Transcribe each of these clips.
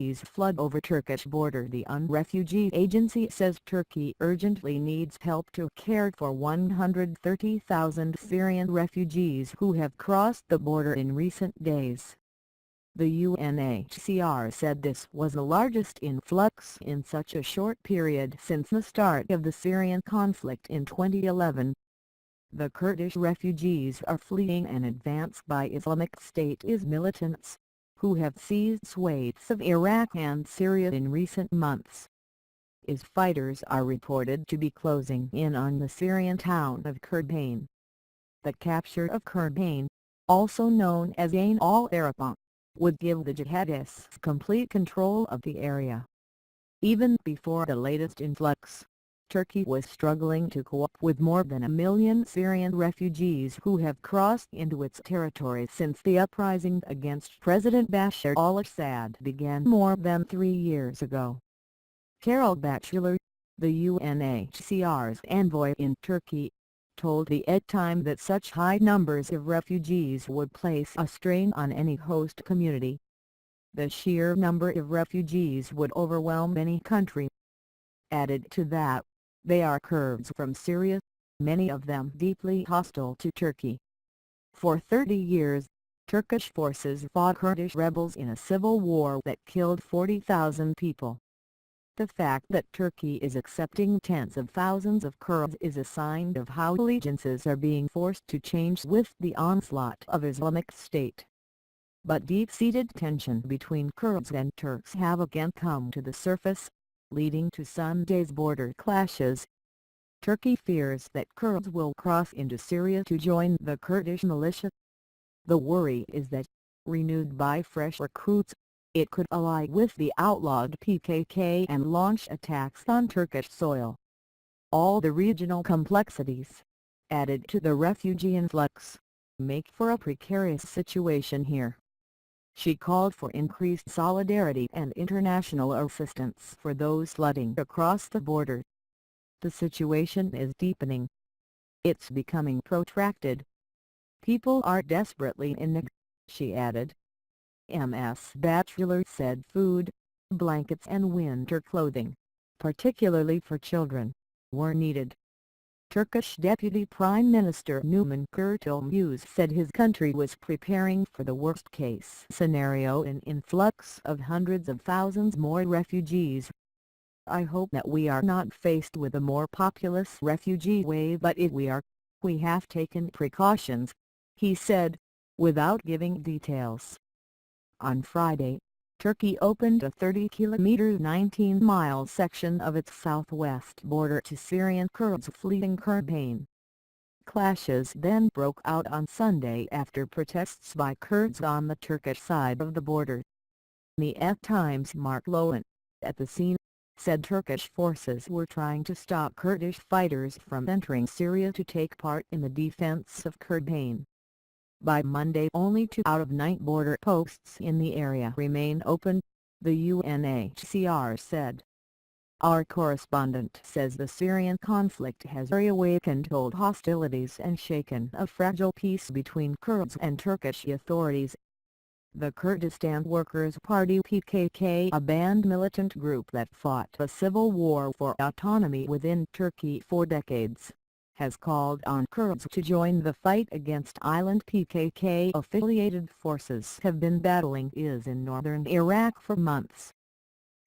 flood over Turkish border. The UN Refugee Agency says Turkey urgently needs help to care for 130,000 Syrian refugees who have crossed the border in recent days. The UNHCR said this was the largest influx in such a short period since the start of the Syrian conflict in 2011. The Kurdish refugees are fleeing an advance by Islamic State militants, who have seized swathes of Iraq and Syria in recent months. IS fighters are reported to be closing in on the Syrian town of Kobane. The capture of Kobane, also known as al-Arabon, would give the jihadists complete control of the area. Even before the latest influx, Turkey was struggling to cope with more than 1 million Syrian refugees who have crossed into its territory since the uprising against President Bashar al-Assad began more than 3 years ago. Carol Batchelor, the UNHCR's envoy in Turkey, told the Time that such high numbers of refugees would place a strain on any host community. The sheer number of refugees would overwhelm any country. Added to that, they are Kurds from Syria, many of them deeply hostile to Turkey. For 30 years, Turkish forces fought Kurdish rebels in a civil war that killed 40,000 people. The fact that Turkey is accepting tens of thousands of Kurds is a sign of how allegiances are being forced to change with the onslaught of Islamic State. But deep-seated tension between Kurds and Turks have again come to the surface, leading to Sunday's border clashes. Turkey fears that Kurds will cross into Syria to join the Kurdish militia. The worry is that, renewed by fresh recruits, it could ally with the outlawed PKK and launch attacks on Turkish soil. All the regional complexities, added to the refugee influx, make for a precarious situation here. She called for increased solidarity and international assistance for those flooding across the border. The situation is deepening. It's becoming protracted. People are desperately in need, she added. Ms. Batchelor said food, blankets and winter clothing, particularly for children, were needed. Turkish Deputy Prime Minister Numan Kurtulmuş said his country was preparing for the worst-case scenario, an influx of hundreds of thousands more refugees. I hope that we are not faced with a more populous refugee wave, but if we are, we have taken precautions, he said, without giving details. On Friday, Turkey opened a 30-kilometer 19-mile section of its southwest border to Syrian Kurds fleeing Kobane. Clashes then broke out on Sunday after protests by Kurds on the Turkish side of the border. The Times Mark Lowen, at the scene, said Turkish forces were trying to stop Kurdish fighters from entering Syria to take part in the defense of Kobane. By Monday, only 2 out of 9 border posts in the area remain open, the UNHCR said. Our correspondent says the Syrian conflict has reawakened old hostilities and shaken a fragile peace between Kurds and Turkish authorities. The Kurdistan Workers' Party PKK, a banned militant group that fought a civil war for autonomy within Turkey for decades, has called on Kurds to join the fight against island PKK-affiliated forces have been battling IS in northern Iraq for months.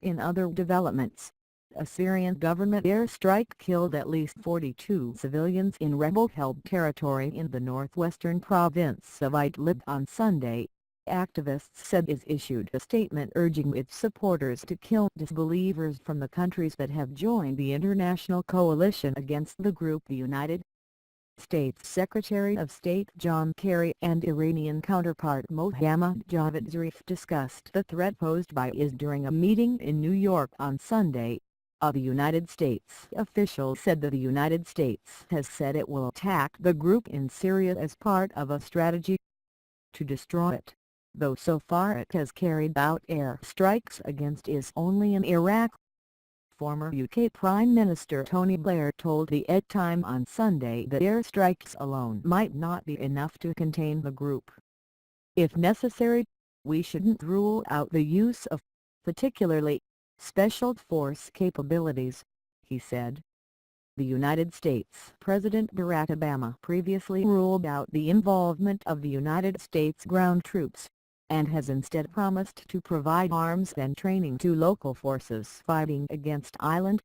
In other developments, a Syrian government airstrike killed at least 42 civilians in rebel-held territory in the northwestern province of Idlib on Sunday. Activists said IS issued a statement urging its supporters to kill disbelievers from the countries that have joined the international coalition against the group. The United States Secretary of State John Kerry and Iranian counterpart Mohammad Javad Zarif discussed the threat posed by IS during a meeting in New York on Sunday. The United States official said that the United States has said it will attack the group in Syria as part of a strategy to destroy it, though so far it has carried out air strikes against IS only in Iraq. Former UK Prime Minister Tony Blair told the Time on Sunday that airstrikes alone might not be enough to contain the group. If necessary, we shouldn't rule out the use of particularly special force capabilities, he said. The United States President Barack Obama previously ruled out the involvement of the United States ground troops, and has instead promised to provide arms and training to local forces fighting against island